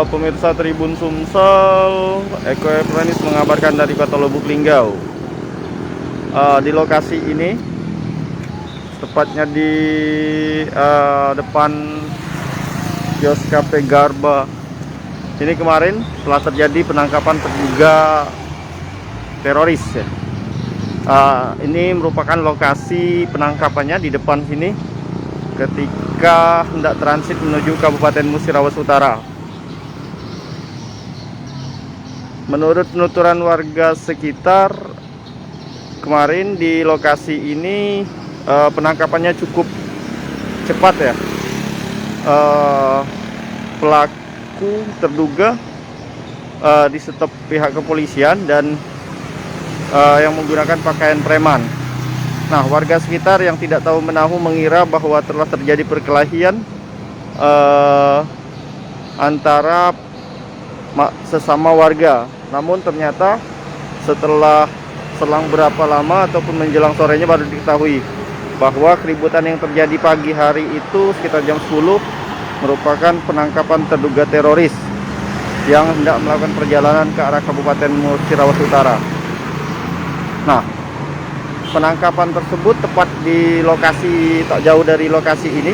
Pemirsa Tribun Sumsel, Eko Efranis mengabarkan dari Kota Lubuk Linggau. Di lokasi ini, tepatnya di depan kios Cafe Garba. Ini kemarin telah terjadi penangkapan terduga teroris. Ya. Ini merupakan lokasi penangkapannya di depan sini, ketika hendak transit menuju Kabupaten Musirawas Utara. Menurut penuturan warga sekitar, kemarin di lokasi ini penangkapannya cukup cepat ya. Pelaku terduga disetop pihak kepolisian dan yang menggunakan pakaian preman. Nah, warga sekitar yang tidak tahu menahu mengira bahwa telah terjadi perkelahian antara sesama warga. Namun ternyata setelah selang berapa lama ataupun menjelang sorenya baru diketahui bahwa keributan yang terjadi pagi hari itu sekitar jam 10 merupakan penangkapan terduga teroris yang hendak melakukan perjalanan ke arah Kabupaten Musirawas Utara. Nah, penangkapan tersebut tepat di lokasi tak jauh dari lokasi ini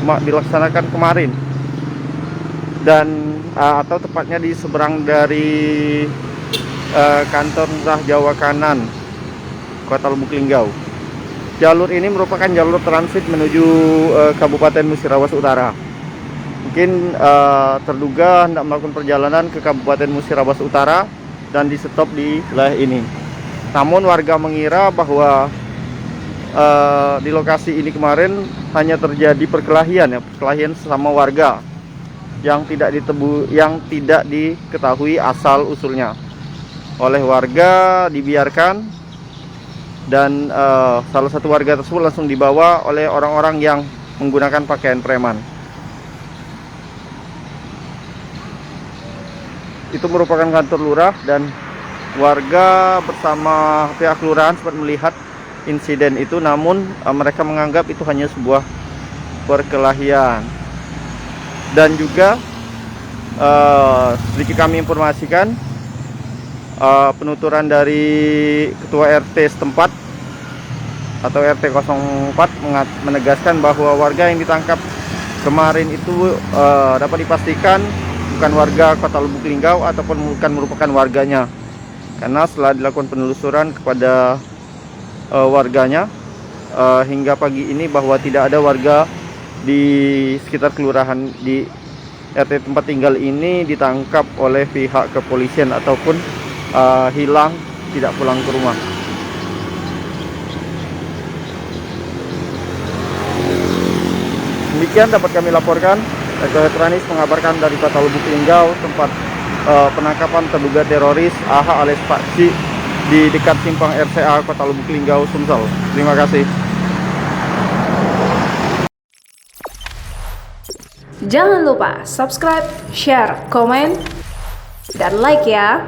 dilaksanakan kemarin. Dan atau tepatnya di seberang dari kantor Murah Jawa Kanan Kota Lubuk Linggau. Jalur ini merupakan jalur transit menuju Kabupaten Musirawas Utara. Mungkin terduga hendak melakukan perjalanan ke Kabupaten Musirawas Utara dan disetop di wilayah ini. Namun warga mengira bahwa di lokasi ini kemarin hanya terjadi perkelahian sesama warga yang tidak diketahui asal usulnya. Oleh warga dibiarkan, dan salah satu warga tersebut langsung dibawa oleh orang-orang yang menggunakan pakaian preman. Itu merupakan kantor lurah, dan warga bersama pihak kelurahan sempat melihat insiden itu, namun mereka menganggap itu hanya sebuah perkelahian. Dan juga sedikit kami informasikan, penuturan dari Ketua RT setempat atau RT 04 menegaskan bahwa warga yang ditangkap kemarin itu dapat dipastikan bukan warga Kota Lubuk Linggau ataupun bukan merupakan warganya, karena setelah dilakukan penelusuran kepada warganya hingga pagi ini bahwa tidak ada warga di sekitar kelurahan di RT tempat tinggal ini ditangkap oleh pihak kepolisian ataupun hilang, tidak pulang ke rumah. Demikian dapat kami laporkan. Eko Efranis mengabarkan dari Kota Lubuk Linggau, tempat penangkapan terduga teroris AH alias Pak C di dekat simpang RCA Kota Lubuk Linggau, Sumsel. Terima kasih. Jangan lupa subscribe, share, komen, dan like ya.